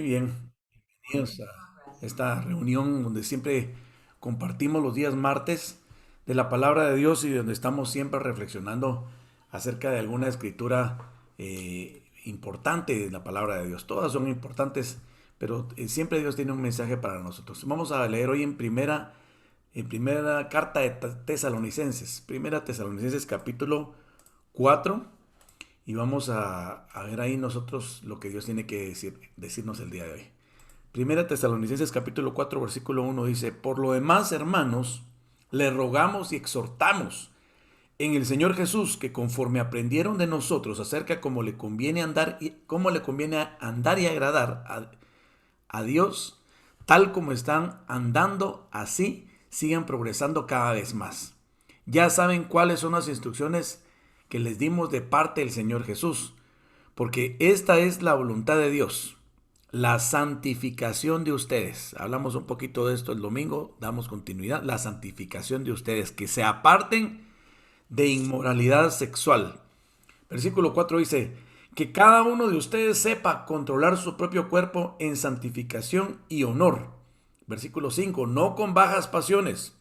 bien, bienvenidos a esta reunión donde siempre compartimos los días martes de la palabra de Dios y donde estamos siempre reflexionando acerca de alguna escritura importante de la palabra de Dios. Todas son importantes, pero siempre Dios tiene un mensaje para nosotros. Vamos a leer hoy en primera carta de Tesalonicenses, primera Tesalonicenses capítulo 4. Y vamos a ver ahí nosotros lo que Dios tiene que decirnos el día de hoy. Primera Tesalonicenses capítulo 4 versículo 1 dice: Por lo demás, hermanos, le rogamos y exhortamos en el Señor Jesús que conforme aprendieron de nosotros acerca cómo le conviene andar y cómo le conviene andar y agradar a Dios, tal como están andando, así sigan progresando cada vez más. Ya saben cuáles son las instrucciones que les dimos de parte del Señor Jesús, porque esta es la voluntad de Dios, la santificación de ustedes. Hablamos un poquito de esto el domingo, damos continuidad. La santificación de ustedes, que se aparten de inmoralidad sexual. Versículo 4 dice: que cada uno de ustedes sepa controlar su propio cuerpo en santificación y honor. Versículo 5: no con bajas pasiones,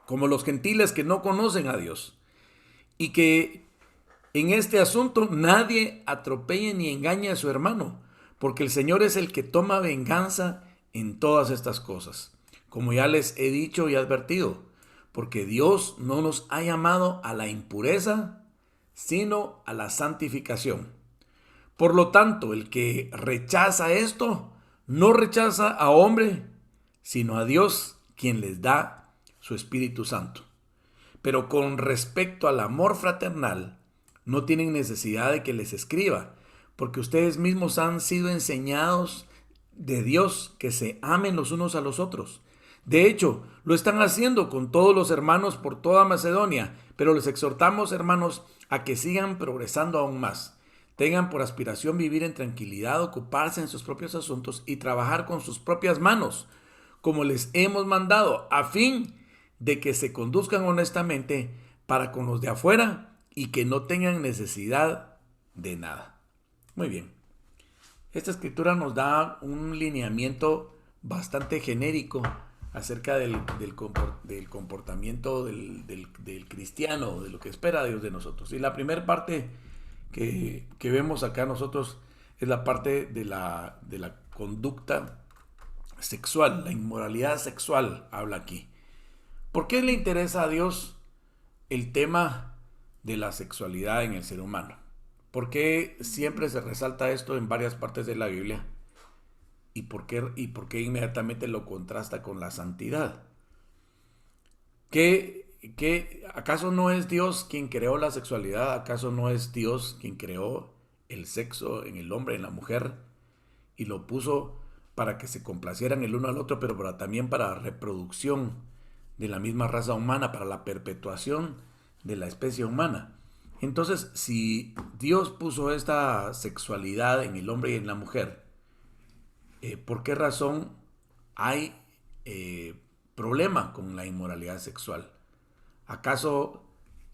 como los gentiles que no conocen a Dios, y que en este asunto nadie atropelle ni engañe a su hermano, porque el Señor es el que toma venganza en todas estas cosas, como ya les he dicho y advertido, porque Dios no nos ha llamado a la impureza, sino a la santificación. Por lo tanto, el que rechaza esto, no rechaza a hombre, sino a Dios, quien les da su Espíritu Santo. Pero con respecto al amor fraternal, no tienen necesidad de que les escriba, porque ustedes mismos han sido enseñados de Dios que se amen los unos a los otros. De hecho, lo están haciendo con todos los hermanos por toda Macedonia, pero les exhortamos, hermanos, a que sigan progresando aún más. Tengan por aspiración vivir en tranquilidad, ocuparse en sus propios asuntos y trabajar con sus propias manos, como les hemos mandado, a fin de que se conduzcan honestamente para con los de afuera y que no tengan necesidad de nada. Muy bien. Esta escritura nos da un lineamiento bastante genérico acerca del comportamiento del cristiano, de lo que espera Dios de nosotros. Y la primera parte que vemos acá nosotros es la parte de la conducta sexual, la inmoralidad sexual, habla aquí. ¿Por qué le interesa a Dios el tema de la sexualidad en el ser humano? ¿Por qué siempre se resalta esto en varias partes de la Biblia? ¿Y por qué inmediatamente lo contrasta con la santidad? ¿Acaso no es Dios quien creó la sexualidad? ¿Acaso no es Dios quien creó el sexo en el hombre, en la mujer? Y lo puso para que se complacieran el uno al otro, pero también para la reproducción de la misma raza humana, para la perpetuación de la especie humana. Entonces, si Dios puso esta sexualidad en el hombre y en la mujer, ¿por qué razón hay eh, problema con la inmoralidad sexual? ¿Acaso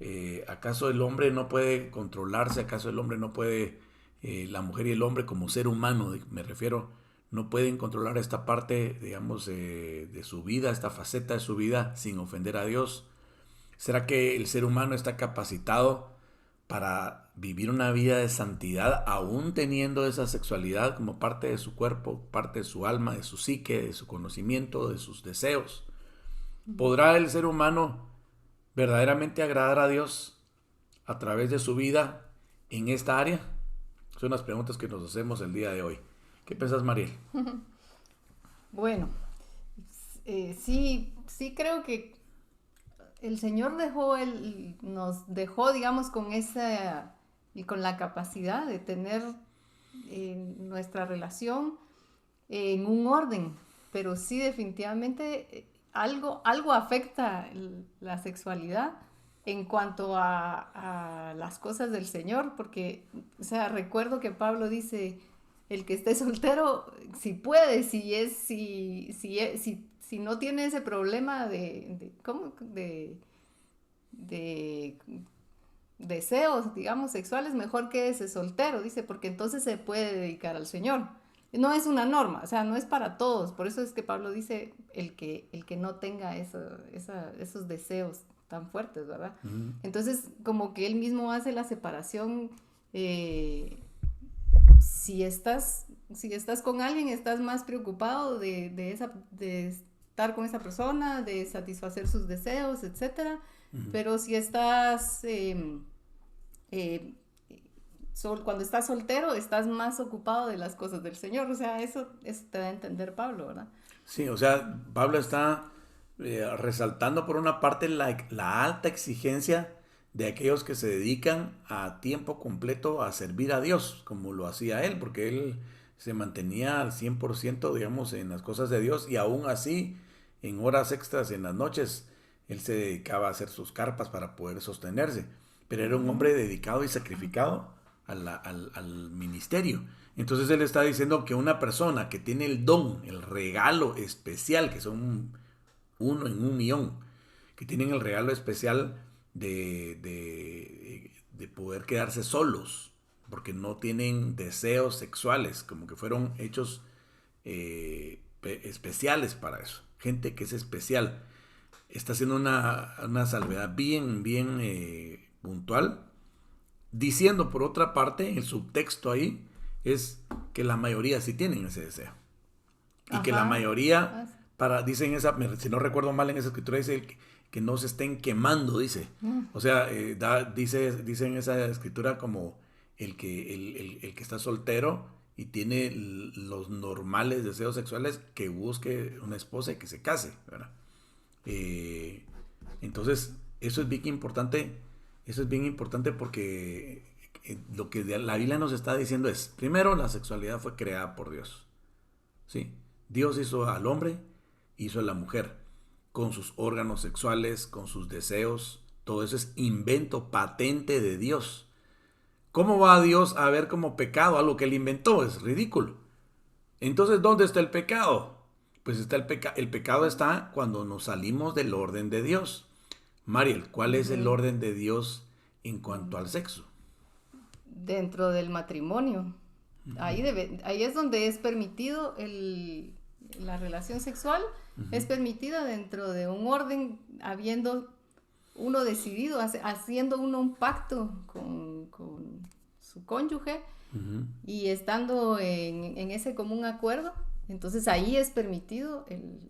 el hombre no puede controlarse? ¿Acaso el hombre no puede, la mujer y el hombre como ser humano, me refiero, no pueden controlar esta parte, digamos, de su vida, esta faceta de su vida sin ofender a Dios? ¿Será que el ser humano está capacitado para vivir una vida de santidad aún teniendo esa sexualidad como parte de su cuerpo, parte de su alma, de su psique, de su conocimiento, de sus deseos? ¿Podrá el ser humano verdaderamente agradar a Dios a través de su vida en esta área? Son las preguntas que nos hacemos el día de hoy. ¿Qué piensas, Mariel? Bueno, sí, sí creo que el Señor nos dejó, digamos, con esa y con la capacidad de tener nuestra relación en un orden, pero sí definitivamente algo afecta la sexualidad en cuanto a las cosas del Señor, porque, o sea, recuerdo que Pablo dice, el que esté soltero, si puede, si no tiene ese problema ¿cómo? De deseos, digamos, sexuales, mejor quédese soltero, dice, porque entonces se puede dedicar al Señor. no es una norma, o sea, no es para todos. Por eso es que Pablo dice el que no tenga esos deseos tan fuertes, ¿verdad? Ujú. Entonces, como que él mismo hace la separación. Si estás con alguien, estás más preocupado de estar con esa persona, de satisfacer sus deseos, etcétera. Ujú. Pero si estás eh, cuando estás soltero, estás más ocupado de las cosas del Señor. O sea, eso te da a entender Pablo, ¿verdad? Sí, o sea, Pablo está resaltando por una parte la alta exigencia de aquellos que se dedican a tiempo completo a servir a Dios, como lo hacía él, porque él se mantenía al 100%, digamos, en las cosas de Dios, y aún así, en horas extras, en las noches, él se dedicaba a hacer sus carpas para poder sostenerse. Pero era un Ujú. hombre dedicado y sacrificado al ministerio. Entonces él está diciendo que una persona que tiene el don, el regalo especial, que son uno en 1 millón, que tienen el regalo especial de poder quedarse solos, porque no tienen deseos sexuales, como que fueron hechos especiales para eso. Gente que es especial. Está haciendo una salvedad bien, bien puntual, diciendo por otra parte, el subtexto ahí es que la mayoría sí tienen ese deseo. Y que la Ajá. mayoría, dicen si no recuerdo mal en esa escritura, dice que no se estén quemando, dice. Mm. O sea, dice en esa escritura como el que está soltero y tiene los normales deseos sexuales, que busque una esposa y que se case, ¿verdad? Eh, entonces, eso es bien importante. Eso es bien importante porque lo que la Biblia nos está diciendo es, primero, la sexualidad fue creada por Dios. ¿Sí? Dios hizo al hombre, hizo a la mujer, con sus órganos sexuales, con sus deseos. Todo eso es invento patente de Dios. ¿Cómo va Dios a ver como pecado algo que él inventó? Es ridículo. Entonces, ¿dónde está el pecado? Pues está el pecado está cuando nos salimos del orden de Dios. Mariel, ¿cuál es el Ujú. orden de Dios en cuanto al sexo? Dentro del matrimonio. Ahí es donde es permitido la relación sexual, es permitida dentro de un orden, habiendo uno decidido, haciendo uno un pacto con su cónyuge Ujú. y estando en ese común acuerdo. Entonces ahí es permitido el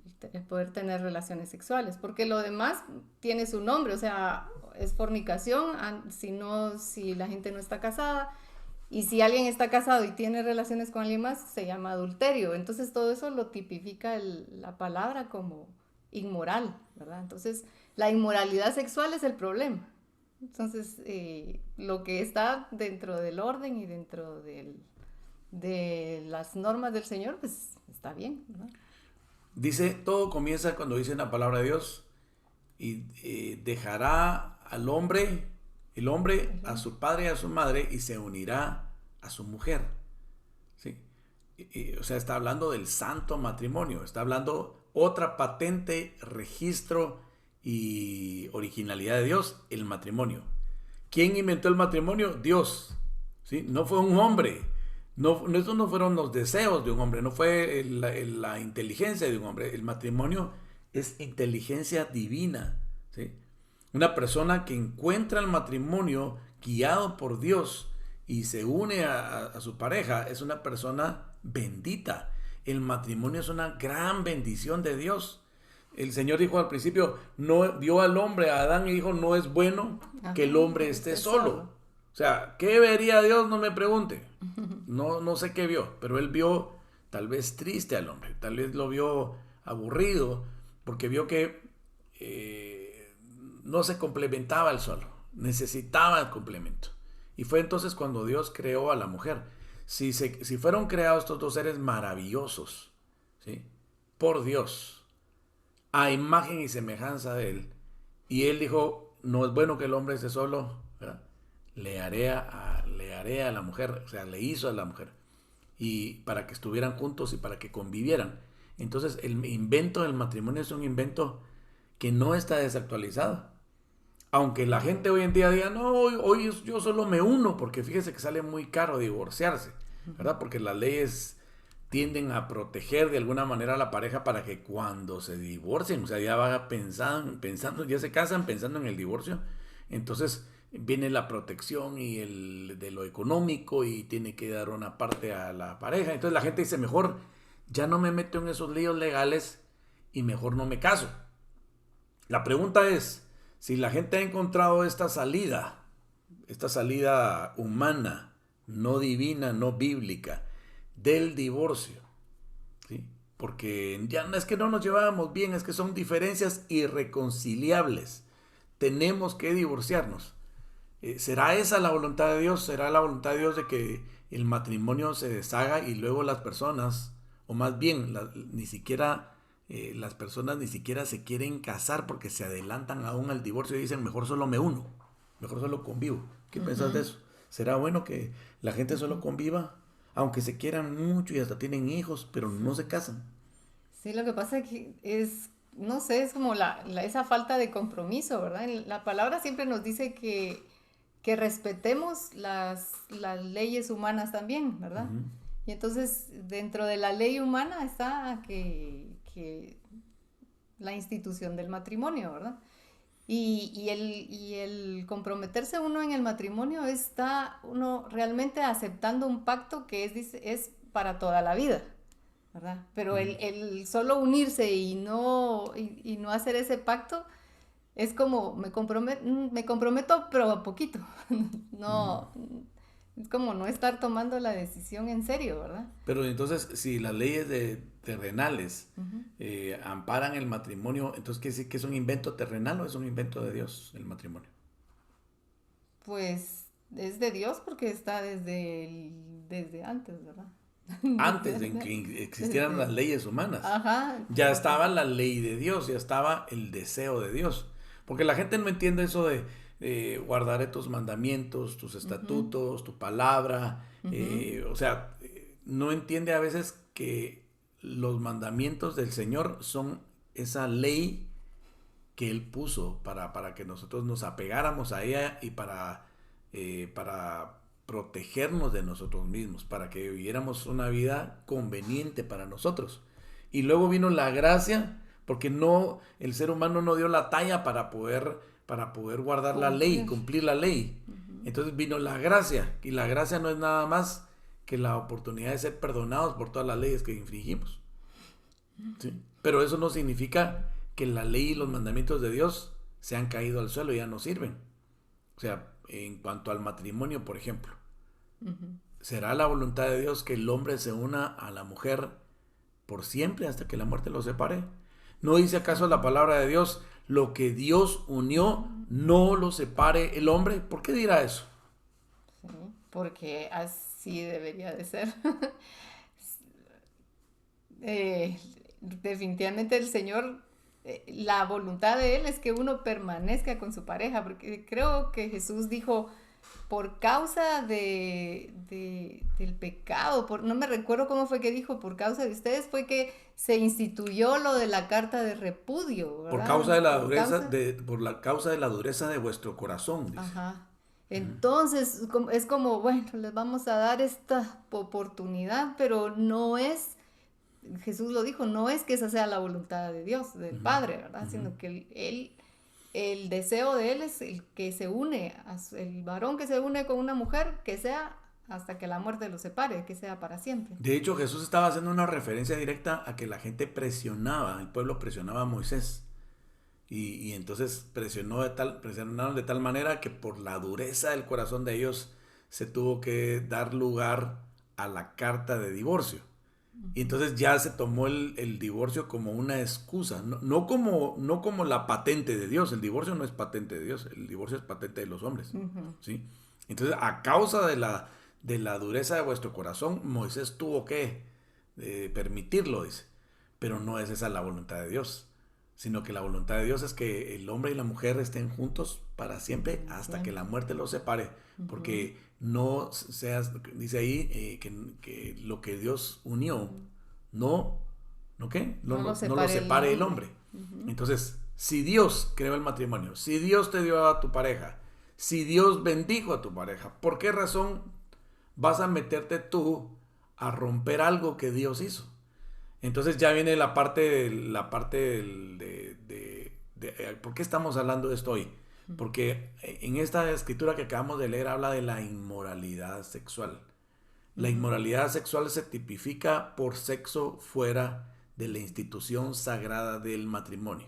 poder tener relaciones sexuales, porque lo demás tiene su nombre, o sea, es fornicación, si la gente no está casada, y si alguien está casado y tiene relaciones con alguien más, se llama adulterio. Entonces todo eso lo tipifica la palabra como inmoral, ¿verdad? Entonces la inmoralidad sexual es el problema. Entonces lo que está dentro del orden y dentro de las normas del Señor, pues está bien, ¿verdad? Dice, todo comienza cuando dice la palabra de Dios y dejará el hombre a su padre y a su madre y se unirá a su mujer. ¿Sí? O sea, está hablando del santo matrimonio, está hablando otra patente, registro y originalidad de Dios, el matrimonio. ¿Quién inventó el matrimonio? Dios. ¿Sí? No fue un hombre. Estos no fueron los deseos de un hombre, no fue la inteligencia de un hombre. El matrimonio es inteligencia divina. ¿Sí? Una persona que encuentra el matrimonio guiado por Dios y se une a su pareja es una persona bendita. El matrimonio es una gran bendición de Dios. El Señor dijo al principio, no dio al hombre, a Adán, y dijo, no es bueno que Ajá, el hombre que esté esté solo. solo. O sea, ¿qué vería Dios? No me pregunte. No, no sé qué vio, pero él vio tal vez triste al hombre, tal vez lo vio aburrido, porque vio que no se complementaba el solo, necesitaba el complemento. Y fue entonces cuando Dios creó a la mujer. Si fueron creados estos dos seres maravillosos, ¿sí? Por Dios, a imagen y semejanza de Él, y Él dijo, no es bueno que el hombre esté solo, ¿verdad? Le haré a la mujer, o sea, le hizo a la mujer, y para que estuvieran juntos y para que convivieran. Entonces, el invento del matrimonio es un invento que no está desactualizado. Aunque la gente hoy en día diga, no, hoy yo solo me uno, porque fíjese que sale muy caro divorciarse, ¿verdad? Porque las leyes tienden a proteger de alguna manera a la pareja para que cuando se divorcien, o sea, ya va pensando, ya se casan pensando en el divorcio, entonces viene la protección y el de lo económico y tiene que dar una parte a la pareja. Entonces la gente dice, mejor ya no me meto en esos líos legales y mejor no me caso. La pregunta es, si la gente ha encontrado esta salida humana, no divina, no bíblica, del divorcio, ¿sí? Porque ya no es que no nos llevábamos bien, es que son diferencias irreconciliables. Tenemos que divorciarnos. ¿Será esa la voluntad de Dios? ¿Será la voluntad de Dios de que el matrimonio se deshaga y luego las personas, o más bien, ni siquiera las personas ni siquiera se quieren casar porque se adelantan aún al divorcio y dicen, mejor solo me uno, mejor solo convivo? ¿Qué piensas de eso? ¿Será bueno que la gente solo conviva, aunque se quieran mucho y hasta tienen hijos, pero no se casan? Sí, lo que pasa es que es, no sé, es como esa falta de compromiso, ¿verdad? La palabra siempre nos dice que respetemos las leyes humanas también, ¿verdad? Ujú. Y entonces, dentro de la ley humana está que la institución del matrimonio, ¿verdad? Y el comprometerse uno en el matrimonio está uno realmente aceptando un pacto que es para toda la vida, ¿verdad? Pero el solo unirse y no hacer ese pacto es como me comprometo, pero a poquito. Ujú. No, es como no estar tomando la decisión en serio, ¿verdad? Pero entonces, si las leyes terrenales Ujú. amparan el matrimonio, entonces ¿qué decir que es un invento terrenal o es un invento de Dios el matrimonio? Pues es de Dios porque está desde antes, ¿verdad? Antes de que existieran las Desde, leyes humanas, ajá, ya estaba la ley de Dios, ya estaba el deseo de Dios. Porque la gente no entiende eso de guardaré tus mandamientos, tus ujú, estatutos, tu palabra. ujú, O sea, no entiende a veces que los mandamientos del Señor son esa ley que Él puso para que nosotros nos apegáramos a ella y para protegernos de nosotros mismos, para que viviéramos una vida conveniente para nosotros. Y luego vino la gracia, porque no, el ser humano no dio la talla para poder guardar la ley, cumplir. cumplir la ley. Ujú, Entonces vino la gracia, y la gracia no es nada más que la oportunidad de ser perdonados por todas las leyes que infringimos. ¿Sí? Pero eso no significa que la ley y los mandamientos de Dios se han caído al suelo y ya no sirven. O sea, en cuanto al matrimonio, por ejemplo, ujú. ¿será la voluntad de Dios que el hombre se una a la mujer por siempre hasta que la muerte los separe? ¿No dice acaso la palabra de Dios, lo que Dios unió, no lo separe el hombre? ¿Por qué dirá eso? Sí, porque así debería de ser. Definitivamente el Señor, la voluntad de Él es que uno permanezca con su pareja, porque creo que Jesús dijo, por causa del pecado, no me recuerdo cómo fue que dijo, por causa de ustedes fue que se instituyó lo de la carta de repudio, Por ¿verdad? causa de la Por dureza causa, por la causa de la dureza de vuestro corazón, dice. ajá. Entonces, es como, bueno, les vamos a dar esta oportunidad, pero no es, Jesús lo dijo, no es que esa sea la voluntad de Dios, del Ujú, Padre, ¿verdad? ujú. Sino que el deseo de Él es el que se une, el varón que se une con una mujer, que sea hasta que la muerte los separe, que sea para siempre. De hecho, Jesús estaba haciendo una referencia directa a que la gente presionaba, el pueblo presionaba a Moisés. Y entonces presionaron de tal manera que por la dureza del corazón de ellos se tuvo que dar lugar a la carta de divorcio. Y entonces ya se tomó el divorcio como una excusa, no como la patente de Dios. El divorcio no es patente de Dios, el divorcio es patente de los hombres. Ujú. ¿Sí? Entonces, a causa de la dureza de vuestro corazón, Moisés tuvo que permitirlo, dice. Pero no es esa la voluntad de Dios, sino que la voluntad de Dios es que el hombre y la mujer estén juntos para siempre hasta que la Siempre. muerte los separe. Ujú. Porque no seas, dice ahí, que lo que Dios unió, no, ¿no qué? No, No lo no lo separe el separe el hombre. hombre. Ujú. Entonces, si Dios creó el matrimonio, si Dios te dio a tu pareja, si Dios bendijo a tu pareja, ¿por qué razón vas a meterte tú a romper algo que Dios hizo. Entonces ya viene ¿por qué estamos hablando de esto hoy? Porque en esta escritura que acabamos de leer habla de la inmoralidad sexual. La inmoralidad sexual se tipifica por sexo fuera de la institución sagrada del matrimonio.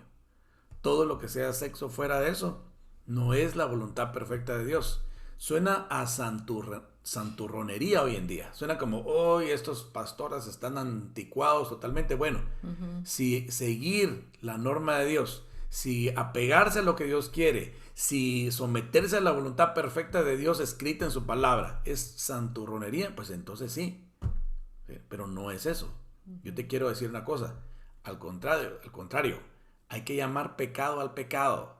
Todo lo que sea sexo fuera de eso no es la voluntad perfecta de Dios. Suena a santurronería hoy en día. Suena como, hoy estos pastores están anticuados totalmente. Bueno, si seguir la norma de Dios, si apegarse a lo que Dios quiere, si someterse a la voluntad perfecta de Dios escrita en su palabra, es santurronería, pues entonces sí. Pero no es eso. Yo te quiero decir una cosa. Al contrario, hay que llamar pecado al pecado.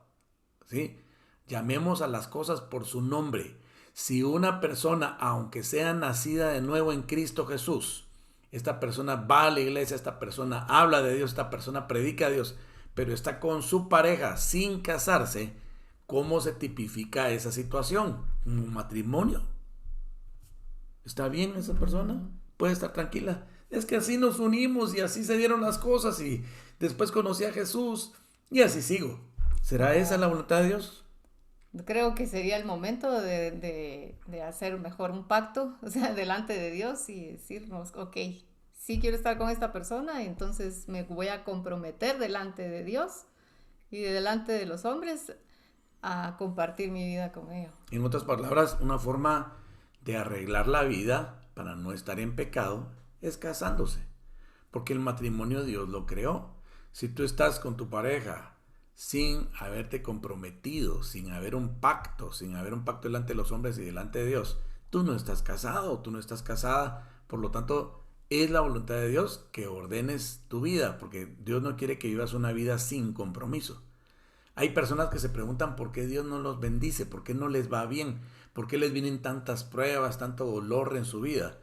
¿Sí? Llamemos a las cosas por su nombre. Si una persona, aunque sea nacida de nuevo en Cristo Jesús, esta persona va a la iglesia, esta persona habla de Dios, esta persona predica a Dios, pero está con su pareja sin casarse, ¿cómo se tipifica esa situación? ¿Un matrimonio? ¿Está bien esa persona? ¿Puede estar tranquila? Es que así nos unimos y así se dieron las cosas y después conocí a Jesús y así sigo. ¿Será esa la voluntad de Dios? Creo que sería el momento de hacer mejor un pacto, o sea, delante de Dios y decirnos, ok, sí quiero estar con esta persona, entonces me voy a comprometer delante de Dios y delante de los hombres a compartir mi vida con ellos. En otras palabras, una forma de arreglar la vida para no estar en pecado es casándose, porque el matrimonio Dios lo creó. Si tú estás con tu pareja sin haberte comprometido, sin haber un pacto delante de los hombres y delante de Dios, tú no estás casado, tú no estás casada, por lo tanto es la voluntad de Dios que ordenes tu vida, porque Dios no quiere que vivas una vida sin compromiso. Hay personas que se preguntan por qué Dios no los bendice, por qué no les va bien, por qué les vienen tantas pruebas, tanto dolor en su vida.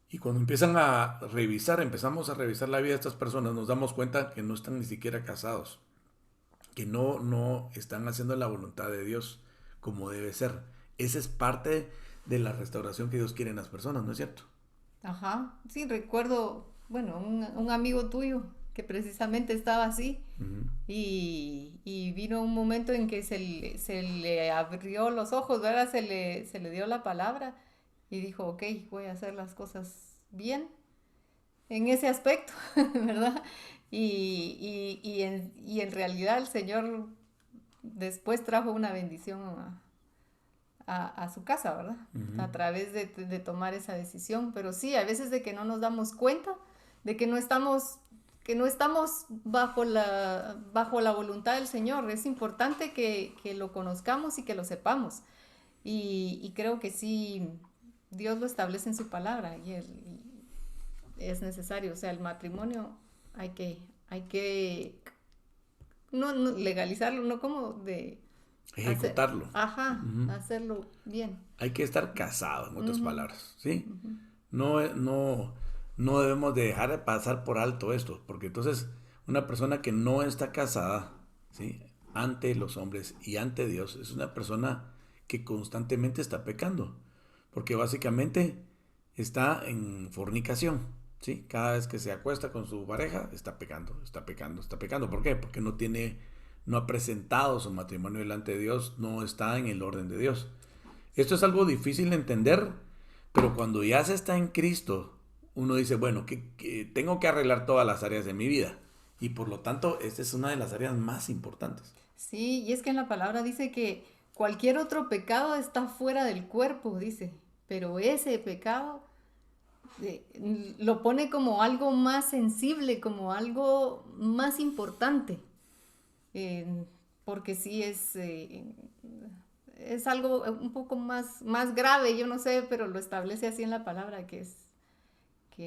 Y cuando empezamos a revisar la vida de estas personas, nos damos cuenta que no están ni siquiera casados, que no están haciendo la voluntad de Dios como debe ser. Esa es parte de la restauración que Dios quiere en las personas, ¿no es cierto? Ajá, sí, recuerdo, bueno, un amigo tuyo que precisamente estaba así y vino un momento en que se le abrió los ojos, ¿verdad? Se le dio la palabra y dijo, ok, voy a hacer las cosas bien en ese aspecto, ¿verdad? Y en realidad el Señor después trajo una bendición a su casa, ¿verdad? A través de tomar esa decisión. Pero sí, a veces de que no nos damos cuenta de que no estamos bajo la voluntad del Señor. Es importante que lo conozcamos y que lo sepamos. Y creo que sí, Dios lo establece en su palabra y es necesario. O sea, el matrimonio hay que no legalizarlo, no como de Ejecutarlo. hacerlo bien. Hay que estar casado, en otras palabras, ¿sí? No debemos de dejar de pasar por alto esto, porque entonces una persona que no está casada, ¿sí? Ante los hombres y ante Dios, es una persona que constantemente está pecando, porque básicamente está en fornicación, ¿sí? Cada vez que se acuesta con su pareja, está pecando, está pecando, está pecando. ¿Por qué? Porque no ha presentado su matrimonio delante de Dios, no está en el orden de Dios. Esto es algo difícil de entender, pero cuando ya se está en Cristo, uno dice, bueno, que tengo que arreglar todas las áreas de mi vida. Y por lo tanto, esta es una de las áreas más importantes. Sí, y es que en la palabra dice que cualquier otro pecado está fuera del cuerpo, dice, pero ese pecado lo pone como algo más sensible, como algo más importante, porque sí es algo un poco más grave, yo no sé, pero lo establece así en la palabra, que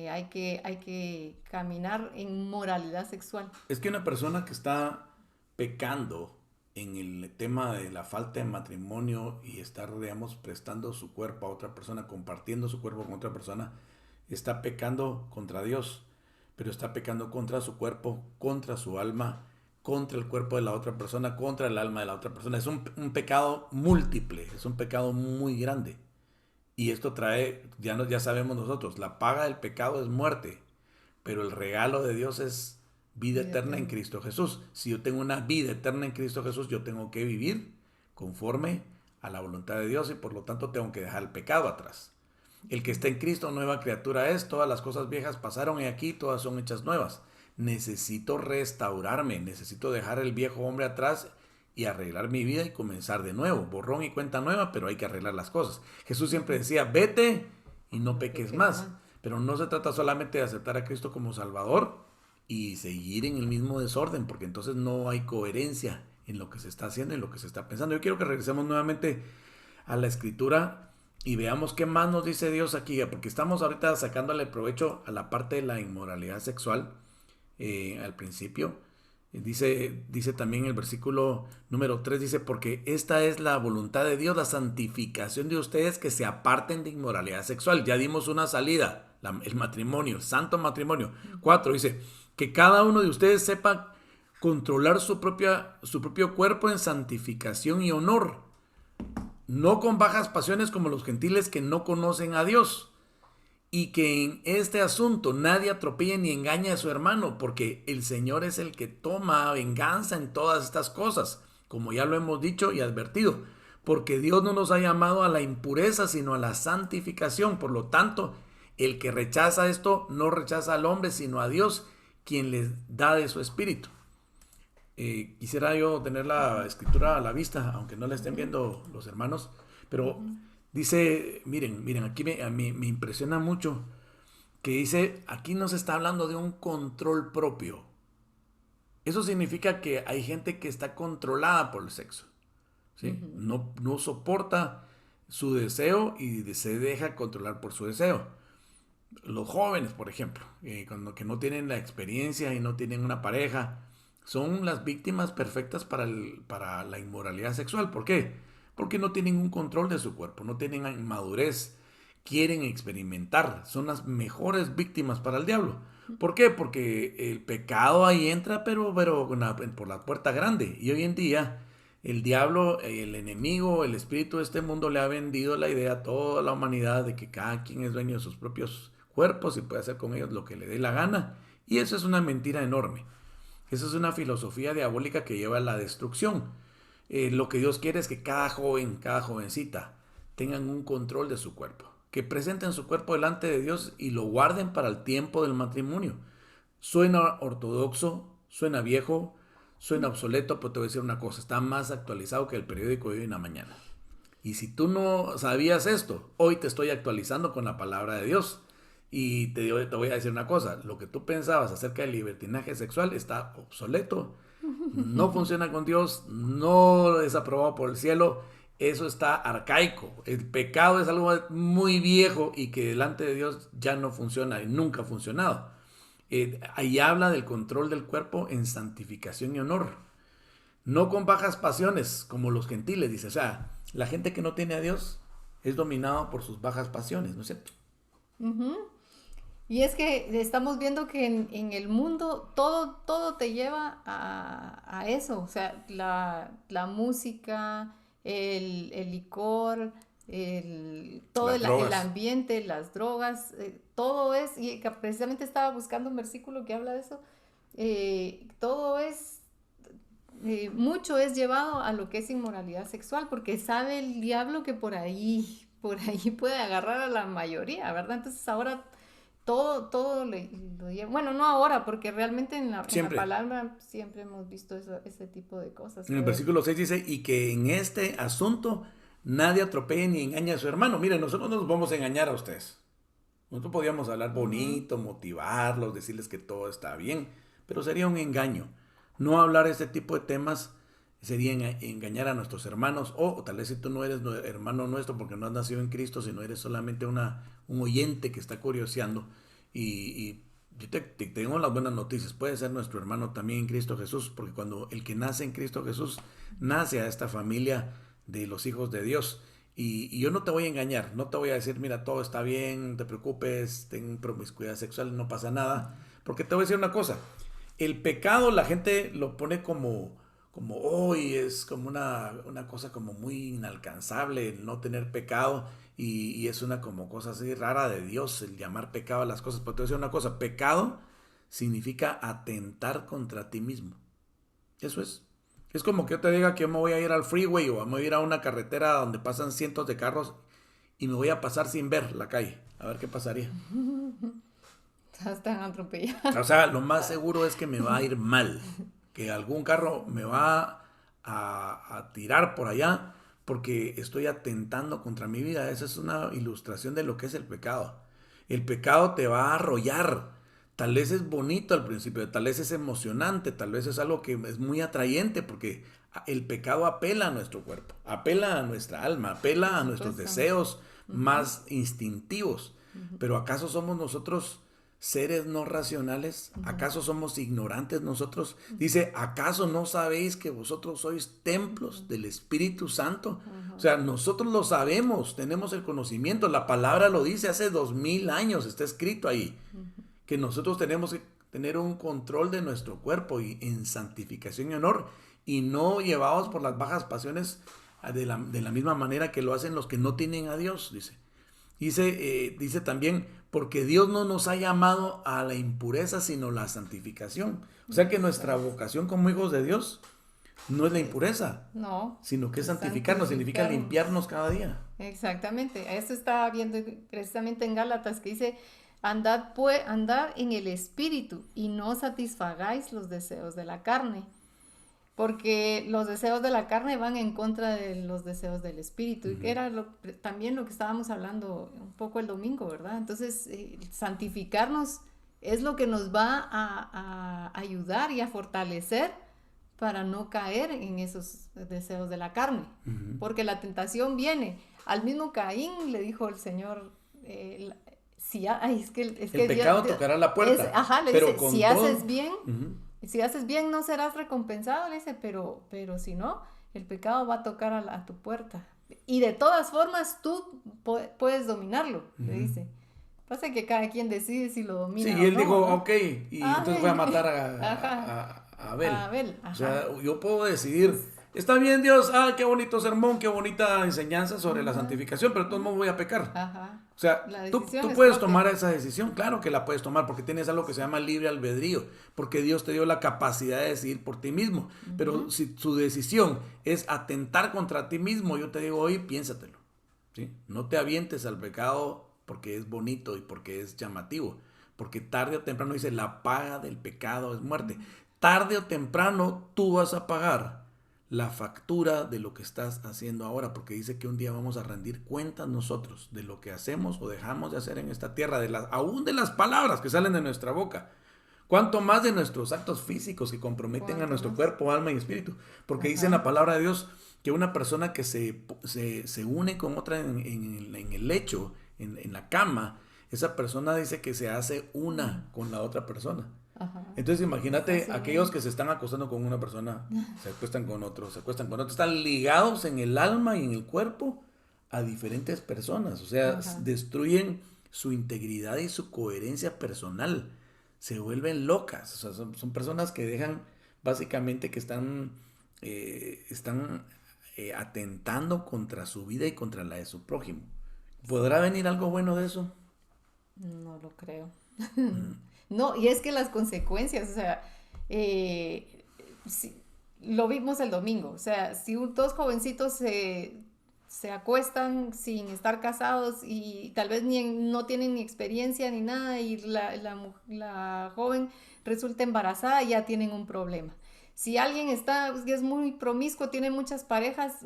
hay que caminar en moralidad sexual. Es que una persona que está pecando en el tema de la falta de matrimonio y estar, digamos, prestando su cuerpo a otra persona, compartiendo su cuerpo con otra persona, está pecando contra Dios, pero está pecando contra su cuerpo, contra su alma, contra el cuerpo de la otra persona, contra el alma de la otra persona. Es un pecado múltiple, es un pecado muy grande. Y esto trae, ya sabemos nosotros, la paga del pecado es muerte, pero el regalo de Dios es vida Vida eterna en eterna. Cristo Jesús. Si yo tengo una vida eterna en Cristo Jesús, yo tengo que vivir conforme a la voluntad de Dios y por lo tanto tengo que dejar el pecado atrás. El que está en Cristo, nueva criatura es, todas las cosas viejas pasaron y aquí todas son hechas nuevas. Necesito restaurarme, necesito dejar el viejo hombre atrás y arreglar mi vida y comenzar de nuevo. Borrón y cuenta nueva, pero hay que arreglar las cosas. Jesús siempre Ujú. decía, vete y no No peques peques más. más. Pero no se trata solamente de aceptar a Cristo como Salvador y seguir en el mismo desorden, porque entonces no hay coherencia en lo que se está haciendo y en lo que se está pensando. Yo quiero que regresemos nuevamente a la escritura y veamos qué más nos dice Dios aquí, porque estamos ahorita sacándole provecho a la parte de la inmoralidad sexual al principio. Dice también el versículo número 3, dice, porque esta es la voluntad de Dios, la santificación de ustedes, que se aparten de inmoralidad sexual. Ya dimos una salida, el matrimonio, el santo matrimonio. Ujú. 4 dice, que cada uno de ustedes sepa controlar su propio cuerpo en santificación y honor, no con bajas pasiones como los gentiles que no conocen a Dios. Y que en este asunto nadie atropelle ni engañe a su hermano, porque el Señor es el que toma venganza en todas estas cosas, como ya lo hemos dicho y advertido, porque Dios no nos ha llamado a la impureza, sino a la santificación. Por lo tanto, el que rechaza esto no rechaza al hombre, sino a Dios, quien les da de su espíritu. Quisiera yo tener la escritura a la vista, aunque no la estén Ujú. viendo los hermanos, pero Ujú. dice, miren, aquí a mí me impresiona mucho que dice, aquí no se está hablando de un control propio. Eso significa que hay gente que está controlada por el sexo, ¿sí? Ujú. No soporta su deseo y se deja controlar por su deseo. Los jóvenes, por ejemplo, cuando que no tienen la experiencia y no tienen una pareja, son las víctimas perfectas para la inmoralidad sexual. ¿Por qué? Porque no tienen un control de su cuerpo, no tienen madurez, quieren experimentar, son las mejores víctimas para el diablo. ¿Por qué? Porque el pecado ahí entra, pero por la puerta grande. Y hoy en día el diablo, el enemigo, el espíritu de este mundo le ha vendido la idea a toda la humanidad de que cada quien es dueño de sus propios cuerpos y puede hacer con ellos lo que le dé la gana. Y eso es una mentira enorme. Esa es una filosofía diabólica que lleva a la destrucción. Lo que Dios quiere es que cada joven, cada jovencita tengan un control de su cuerpo, que presenten su cuerpo delante de Dios y lo guarden para el tiempo del matrimonio. Suena ortodoxo, suena viejo, suena obsoleto, pero te voy a decir una cosa, está más actualizado que el periódico de hoy en la mañana. Y si tú no sabías esto, hoy te estoy actualizando con la palabra de Dios. Y te voy a decir una cosa, lo que tú pensabas acerca del libertinaje sexual está obsoleto, no funciona con Dios, no es aprobado por el cielo, eso está arcaico. El pecado es algo muy viejo y que delante de Dios ya no funciona y nunca ha funcionado. Ahí habla del control del cuerpo en santificación y honor, no con bajas pasiones como los gentiles, dice. O sea, la gente que no tiene a Dios es dominada por sus bajas pasiones, ¿no es cierto? Ujú. Y es que estamos viendo que en el mundo todo te lleva a eso, o sea, la música, el licor, todo Las el drogas. ambiente, las drogas, todo es, y que precisamente estaba buscando un versículo que habla de eso, todo es, mucho es llevado a lo que es inmoralidad sexual, porque sabe el diablo que por ahí puede agarrar a la mayoría, ¿verdad? Entonces ahora todo lo lleva. Bueno, no ahora, porque realmente en la Siempre. palabra siempre hemos visto ese tipo de cosas, En el pero... versículo 6 dice, y que en este asunto nadie atropelle ni engañe a su hermano. Miren, nosotros no nos vamos a engañar a ustedes. Nosotros podíamos hablar Ujú. bonito, motivarlos, decirles que todo está bien, pero sería un engaño. No hablar este tipo de temas sería engañar a nuestros hermanos, o tal vez si tú no eres hermano nuestro porque no has nacido en Cristo, sino eres solamente un oyente que está curioseando. Y yo te tengo las buenas noticias, puede ser nuestro hermano también en Cristo Jesús, porque cuando el que nace en Cristo Jesús nace a esta familia de los hijos de Dios. Y yo no te voy a engañar, no te voy a decir, mira, todo está bien, no te preocupes, ten promiscuidad sexual, no pasa nada. Porque te voy a decir una cosa, el pecado la gente lo pone como hoy es como una cosa como muy inalcanzable el no tener pecado y es una como cosa así rara de Dios el llamar pecado a las cosas. Pero te voy a decir una cosa, pecado significa atentar contra ti mismo. Eso es. Es como que yo te diga que yo me voy a ir al freeway o me voy a ir a una carretera donde pasan cientos de carros y me voy a pasar sin ver la calle. A ver qué pasaría. Están atropellados. O sea, lo más seguro es que me va a ir mal. Que algún carro me va a tirar por allá porque estoy atentando contra mi vida. Esa es una ilustración de lo que es el pecado. El pecado te va a arrollar. Tal vez es bonito al principio, tal vez es emocionante, tal vez es algo que es muy atrayente porque el pecado apela a nuestro cuerpo, apela a nuestra alma, apela a nuestros deseos más instintivos. Pero ¿acaso somos nosotros seres no racionales? ¿Acaso somos ignorantes nosotros? Dice, ¿acaso no sabéis que vosotros sois templos del Espíritu Santo? O sea, nosotros lo sabemos, tenemos el conocimiento, la palabra lo dice hace 2000 años, está escrito ahí, que nosotros tenemos que tener un control de nuestro cuerpo y en santificación y honor y no llevados por las bajas pasiones de la misma manera que lo hacen los que no tienen a Dios, dice. Dice también, porque Dios no nos ha llamado a la impureza, sino la santificación. O sea que nuestra vocación como hijos de Dios no es la impureza, No, sino que es santificarnos, significa limpiarnos cada día. Exactamente. Esto estaba viendo precisamente en Gálatas que dice, andad en el espíritu y no satisfagáis los deseos de la carne. Porque los deseos de la carne van en contra de los deseos del espíritu. Y era también lo que estábamos hablando un poco el domingo, ¿verdad? Entonces, santificarnos es lo que nos va a ayudar y a fortalecer para no caer en esos deseos de la carne. Porque la tentación viene. Al mismo Caín le dijo el Señor, es que el pecado tocará la puerta. Le dice, si haces bien... Si haces bien no serás recompensado, le dice, pero si no, el pecado va a tocar a tu puerta. Y de todas formas tú puedes dominarlo, le dice. Pasa que cada quien decide si lo domina o no. Sí, y él dijo, ¿no? ok, y entonces voy a matar a Abel. A Abel, o sea, yo puedo decidir, está bien Dios, qué bonito sermón, qué bonita enseñanza sobre la santificación, pero de todos modos voy a pecar. O sea, tú puedes tomar esa decisión, claro que la puedes tomar, porque tienes algo que se llama libre albedrío, porque Dios te dio la capacidad de decidir por ti mismo, pero si tu decisión es atentar contra ti mismo, yo te digo hoy, piénsatelo, ¿sí? No te avientes al pecado porque es bonito y porque es llamativo, porque tarde o temprano dice, la paga del pecado es muerte. Tarde o temprano tú vas a pagar la factura de lo que estás haciendo ahora, porque dice que un día vamos a rendir cuentas nosotros de lo que hacemos o dejamos de hacer en esta tierra, aún de las palabras que salen de nuestra boca. Cuanto más de nuestros actos físicos que comprometen a nuestro cuerpo, alma y espíritu, porque dice en la palabra de Dios que una persona que se une con otra en el lecho, en la cama, esa persona dice que se hace una con la otra persona. Entonces imagínate aquellos que se están acostando con una persona, se acuestan con otro, están ligados en el alma y en el cuerpo a diferentes personas, o sea, destruyen su integridad y su coherencia personal, se vuelven locas, o sea, son personas que dejan básicamente que están atentando contra su vida y contra la de su prójimo. ¿Podrá venir algo bueno de eso? No lo creo. No, y es que las consecuencias, o sea, lo vimos el domingo, o sea, si dos jovencitos se acuestan sin estar casados y tal vez no tienen ni experiencia ni nada y la joven resulta embarazada, ya tienen un problema. Si alguien es muy promiscuo, tiene muchas parejas,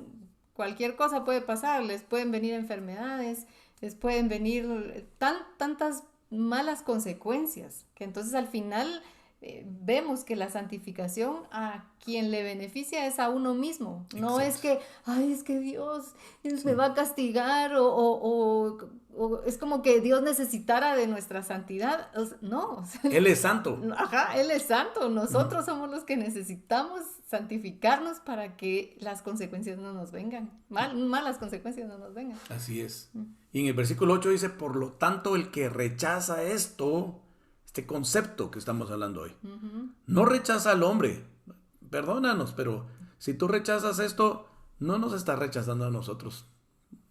cualquier cosa puede pasar, les pueden venir enfermedades, les pueden venir tantas malas consecuencias, que entonces al final vemos que la santificación a quien le beneficia es a uno mismo. No es que, es que Dios me va a castigar o es como que Dios necesitara de nuestra santidad. No. Él es santo. Él es santo. Nosotros somos los que necesitamos santificarnos para que las consecuencias no nos vengan. Malas consecuencias no nos vengan. Así es. Y en el versículo 8 dice, por lo tanto, el que rechaza este concepto que estamos hablando hoy, no rechaza al hombre. perdónanos, pero si tú rechazas esto, no nos estás rechazando a nosotros.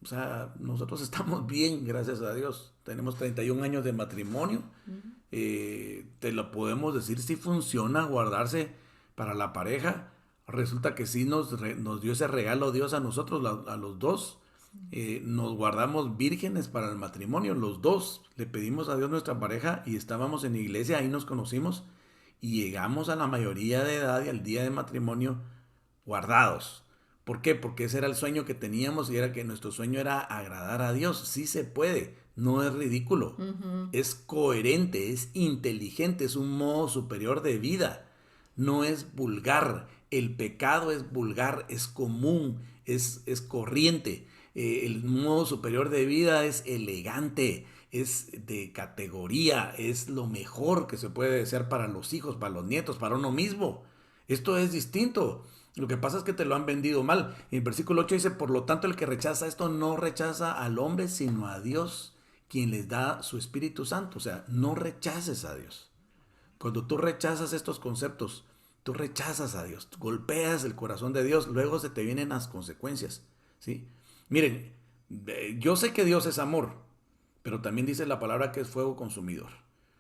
O sea, nosotros estamos bien, gracias a Dios. Tenemos 31 años de matrimonio. Te lo podemos decir, si funciona guardarse para la pareja. Resulta que sí nos dio ese regalo Dios a nosotros, a los dos. Nos guardamos vírgenes para el matrimonio, los dos. Le pedimos a Dios nuestra pareja y estábamos en la iglesia, ahí nos conocimos y llegamos a la mayoría de edad y al día de matrimonio guardados. ¿Por qué? Porque ese era el sueño que teníamos y era que nuestro sueño era agradar a Dios. Sí se puede, no es ridículo, es coherente, es inteligente, es un modo superior de vida, no es vulgar. El pecado es vulgar, es común, es corriente. El modo superior de vida es elegante, es de categoría, es lo mejor que se puede desear para los hijos, para los nietos, para uno mismo. Esto es distinto. Lo que pasa es que te lo han vendido mal. En el versículo 8 dice, por lo tanto el que rechaza esto no rechaza al hombre, sino a Dios, quien les da su Espíritu Santo. O sea, no rechaces a Dios. Cuando tú rechazas estos conceptos, tú rechazas a Dios, golpeas el corazón de Dios, luego se te vienen las consecuencias, ¿sí? Miren, yo sé que Dios es amor, pero también dice la palabra que es fuego consumidor.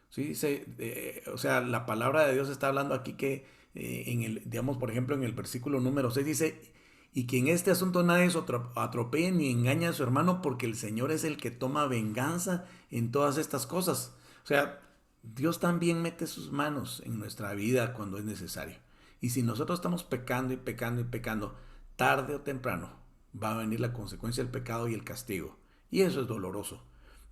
¿Sí? Dice, o sea, la palabra de Dios está hablando aquí que, digamos, por ejemplo, en el versículo número 6 dice, y que en este asunto nadie se atropelle ni engañe a su hermano, porque el Señor es el que toma venganza en todas estas cosas. O sea, Dios también mete sus manos en nuestra vida cuando es necesario. Y si nosotros estamos pecando y pecando y pecando, tarde o temprano va a venir la consecuencia del pecado y el castigo. Y eso es doloroso.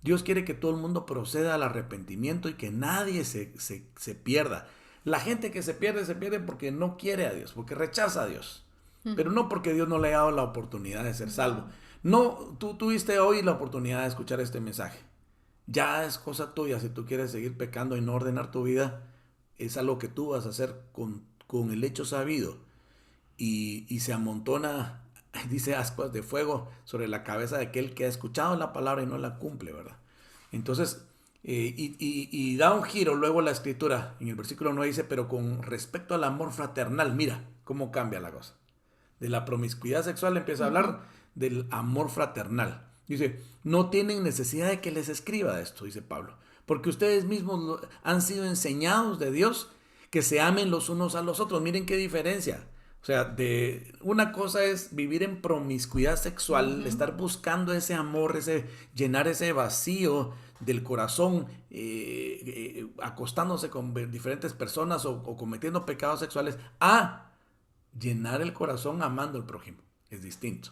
Dios quiere que todo el mundo proceda al arrepentimiento y que nadie se pierda. La gente que se pierde porque no quiere a Dios, porque rechaza a Dios. Pero no porque Dios no le ha dado la oportunidad de ser salvo. No, tú tuviste hoy la oportunidad de escuchar este mensaje. Ya es cosa tuya si tú quieres seguir pecando y no ordenar tu vida. Es algo que tú vas a hacer con el hecho sabido. Y se amontona, dice, ascuas de fuego sobre la cabeza de aquel que ha escuchado la palabra y no la cumple, ¿verdad? Entonces, y da un giro luego la escritura. En el versículo 9 dice, pero con respecto al amor fraternal, mira cómo cambia la cosa. De la promiscuidad sexual empieza a hablar del amor fraternal. Dice, no tienen necesidad de que les escriba esto, dice Pablo, porque ustedes mismos han sido enseñados de Dios que se amen los unos a los otros. Miren qué diferencia. O sea, de una cosa es vivir en promiscuidad sexual, estar buscando ese amor, llenar ese vacío del corazón, acostándose con diferentes personas o cometiendo pecados sexuales, a llenar el corazón amando al prójimo. Es distinto,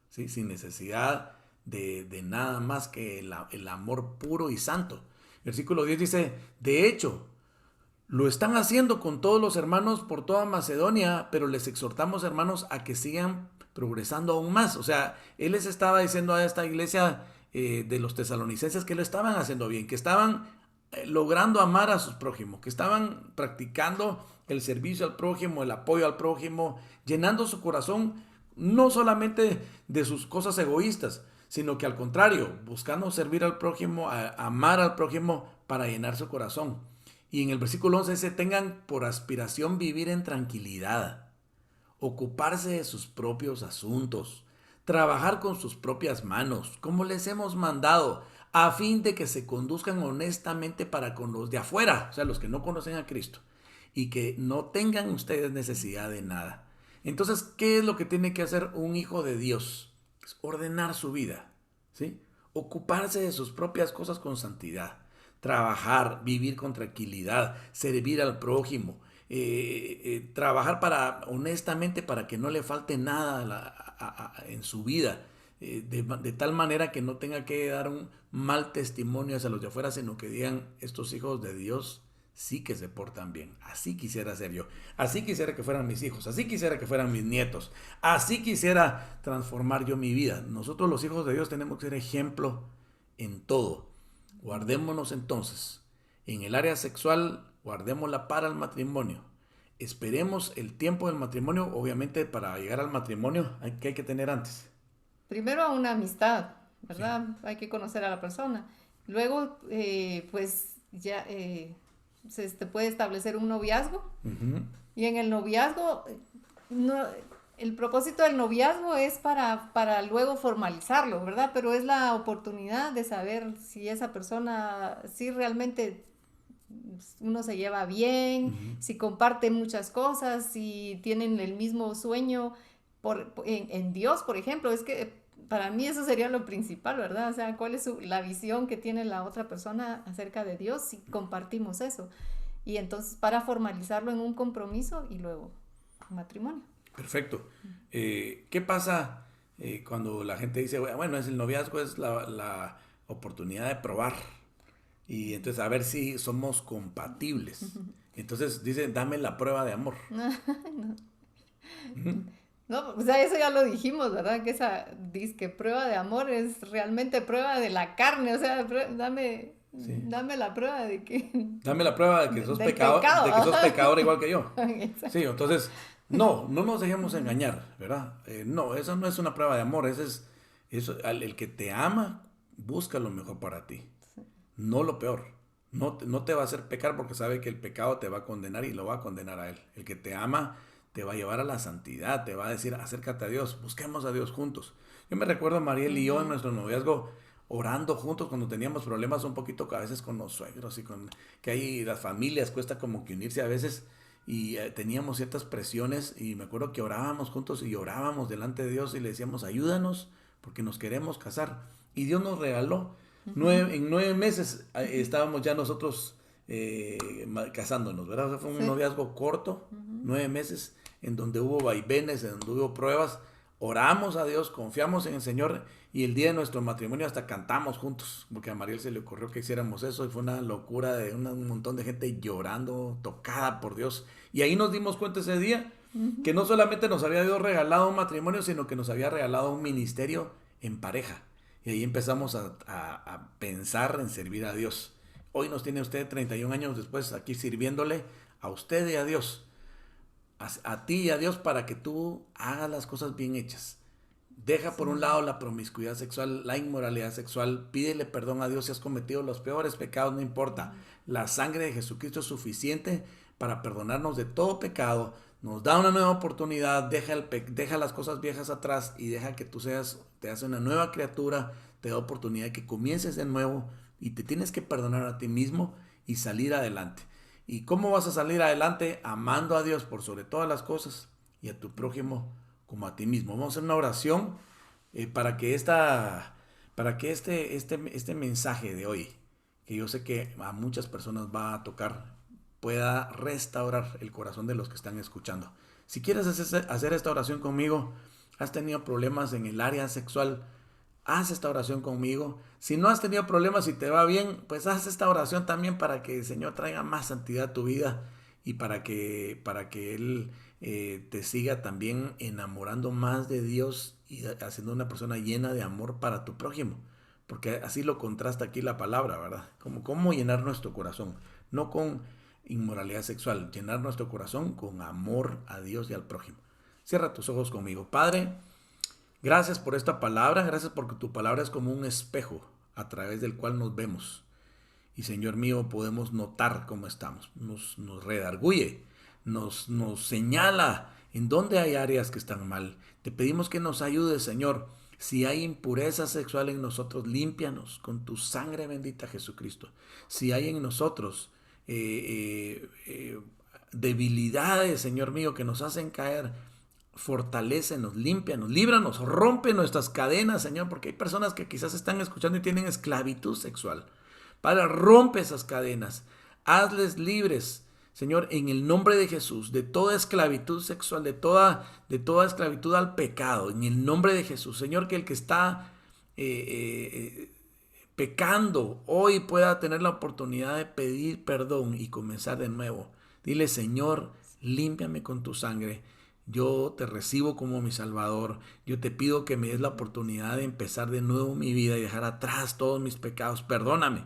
¿sí? Sin necesidad de nada más que el amor puro y santo. Versículo 10 dice, de hecho, lo están haciendo con todos los hermanos por toda Macedonia, pero les exhortamos, hermanos, a que sigan progresando aún más. O sea, él les estaba diciendo a esta iglesia de los tesalonicenses que lo estaban haciendo bien, que estaban logrando amar a sus prójimos, que estaban practicando el servicio al prójimo, el apoyo al prójimo, llenando su corazón no solamente de sus cosas egoístas, sino que al contrario, buscando servir al prójimo, amar al prójimo para llenar su corazón. Y en el versículo 11 dice, tengan por aspiración vivir en tranquilidad, ocuparse de sus propios asuntos, trabajar con sus propias manos, como les hemos mandado, a fin de que se conduzcan honestamente para con los de afuera, o sea, los que no conocen a Cristo, y que no tengan ustedes necesidad de nada. Entonces, ¿qué es lo que tiene que hacer un hijo de Dios? Es ordenar su vida, ¿sí? Ocuparse de sus propias cosas con santidad, trabajar, vivir con tranquilidad, servir al prójimo, trabajar honestamente para que no le falte nada en su vida, de tal manera que no tenga que dar un mal testimonio hacia los de afuera, sino que digan, estos hijos de Dios sí que se portan bien. Así quisiera ser yo, así quisiera que fueran mis hijos, así quisiera que fueran mis nietos, así quisiera transformar yo mi vida. Nosotros los hijos de Dios tenemos que ser ejemplo en todo. Guardémonos entonces. En el área sexual, guardémosla para el matrimonio. Esperemos el tiempo del matrimonio. Obviamente, para llegar al matrimonio, ¿qué hay que tener antes? Primero una amistad, ¿verdad? Sí. Hay que conocer a la persona. Luego, pues ya se puede establecer un noviazgo. Ujú. Y en el noviazgo, no, el propósito del noviazgo es para luego formalizarlo, ¿verdad? Pero es la oportunidad de saber si esa persona, si realmente uno se lleva bien, Ujú. si comparten muchas cosas, si tienen el mismo sueño en Dios, por ejemplo. Es que para mí eso sería lo principal, ¿verdad? O sea, ¿cuál es la visión que tiene la otra persona acerca de Dios si compartimos eso? Y entonces para formalizarlo en un compromiso y luego un matrimonio. Perfecto. ¿Qué pasa cuando la gente dice, bueno, es el noviazgo, es la oportunidad de probar? Y entonces a ver si somos compatibles. Entonces dicen, dame la prueba de amor. Ujú. No, o sea, eso ya lo dijimos, ¿verdad? Que esa disque prueba de amor es realmente prueba de la carne, o sea, Sí. dame la prueba de que Dame la prueba de que sos del pecador, de que sos pecado. pecador igual que yo. Sí, Exacto. entonces, no nos dejemos engañar, ¿verdad? No, eso no es una prueba de amor, el que te ama busca lo mejor para ti, no lo peor. No te va a hacer pecar porque sabe que el pecado te va a condenar y lo va a condenar a él. El que te ama te va a llevar a la santidad, te va a decir, acércate a Dios, busquemos a Dios juntos. Yo me recuerdo a Mariel y yo en Ujú. nuestro noviazgo orando juntos cuando teníamos problemas un poquito a veces con los suegros y con que ahí las familias cuesta como que unirse a veces y teníamos ciertas presiones y me acuerdo que orábamos juntos y orábamos delante de Dios y le decíamos ayúdanos porque nos queremos casar y Dios nos regaló en 9 meses estábamos ya nosotros casándonos, ¿verdad? O sea, fue un Sí. noviazgo corto, Ujú. 9 meses en donde hubo vaivenes, en donde hubo pruebas, oramos a Dios, confiamos en el Señor y el día de nuestro matrimonio hasta cantamos juntos, porque a Mariel se le ocurrió que hiciéramos eso y fue una locura de un montón de gente llorando, tocada por Dios. Y ahí nos dimos cuenta ese día que no solamente nos había Dios regalado un matrimonio, sino que nos había regalado un ministerio en pareja. Y ahí empezamos a pensar en servir a Dios. Hoy nos tiene usted 31 años después aquí sirviéndole a usted y a Dios, a ti y a Dios para que tú hagas las cosas bien hechas. Deja por un Sí. lado la promiscuidad sexual, la inmoralidad sexual, pídele perdón a Dios si has cometido los peores pecados, no importa. Ujú. La sangre de Jesucristo es suficiente para perdonarnos de todo pecado, nos da una nueva oportunidad, deja las cosas viejas atrás y deja que te hace una nueva criatura, te da oportunidad de que comiences de nuevo y te tienes que perdonar a ti mismo y salir adelante. ¿Y cómo vas a salir adelante? Amando a Dios por sobre todas las cosas y a tu prójimo como a ti mismo. Vamos a hacer una oración para que este mensaje de hoy, que yo sé que a muchas personas va a tocar, pueda restaurar el corazón de los que están escuchando. Si quieres hacer esta oración conmigo, has tenido problemas en el área sexual, haz esta oración conmigo. Si no has tenido problemas y te va bien, pues haz esta oración también para que el Señor traiga más santidad a tu vida y para que Él te siga también enamorando más de Dios y haciendo una persona llena de amor para tu prójimo. Porque así lo contrasta aquí la palabra, ¿verdad? Como cómo llenar nuestro corazón, no con inmoralidad sexual, llenar nuestro corazón con amor a Dios y al prójimo. Cierra tus ojos conmigo. Padre, gracias por esta palabra, gracias porque tu palabra es como un espejo a través del cual nos vemos. Y Señor mío, podemos notar cómo estamos. Nos redarguye, nos señala en dónde hay áreas que están mal. Te pedimos que nos ayudes, Señor. Si hay impureza sexual en nosotros, límpianos con tu sangre bendita, Jesucristo. Si hay en nosotros debilidades, Señor mío, que nos hacen caer, fortalécenos, límpianos, líbranos, rompe nuestras cadenas, Señor, porque hay personas que quizás están escuchando y tienen esclavitud sexual. Padre, rompe esas cadenas, hazles libres, Señor, en el nombre de Jesús, de toda esclavitud sexual, de toda esclavitud al pecado, en el nombre de Jesús. Señor, que el que está pecando hoy pueda tener la oportunidad de pedir perdón y comenzar de nuevo. Dile, Señor, límpiame con tu sangre. Yo te recibo como mi Salvador. Yo te pido que me des la oportunidad de empezar de nuevo mi vida y dejar atrás todos mis pecados. Perdóname.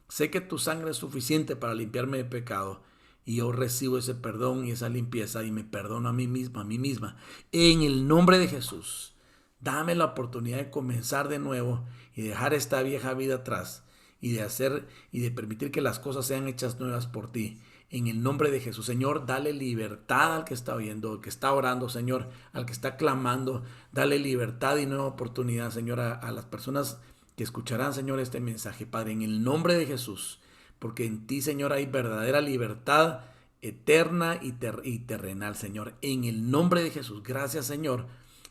Sé que tu sangre es suficiente para limpiarme de pecado. Y yo recibo ese perdón y esa limpieza y me perdono a mí misma, a mí misma. En el nombre de Jesús, dame la oportunidad de comenzar de nuevo y dejar esta vieja vida atrás y de hacer y de permitir que las cosas sean hechas nuevas por ti. En el nombre de Jesús, Señor, dale libertad al que está oyendo, al que está orando, Señor, al que está clamando. Dale libertad y nueva oportunidad, Señor, a las personas que escucharán, Señor, este mensaje, Padre, en el nombre de Jesús. Porque en ti, Señor, hay verdadera libertad eterna y terrenal, Señor. En el nombre de Jesús, gracias, Señor.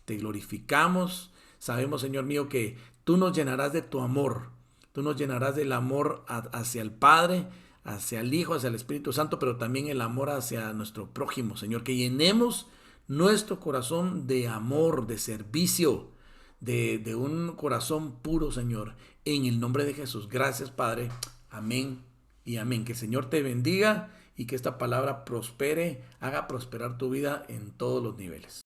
Te glorificamos. Sabemos, Señor mío, que tú nos llenarás de tu amor. Tú nos llenarás del amor hacia el Padre, hacia el Hijo, hacia el Espíritu Santo, pero también el amor hacia nuestro prójimo, Señor. Que llenemos nuestro corazón de amor, de servicio, de un corazón puro, Señor. En el nombre de Jesús. Gracias, Padre. Amén y amén. Que el Señor te bendiga y que esta palabra prospere, haga prosperar tu vida en todos los niveles.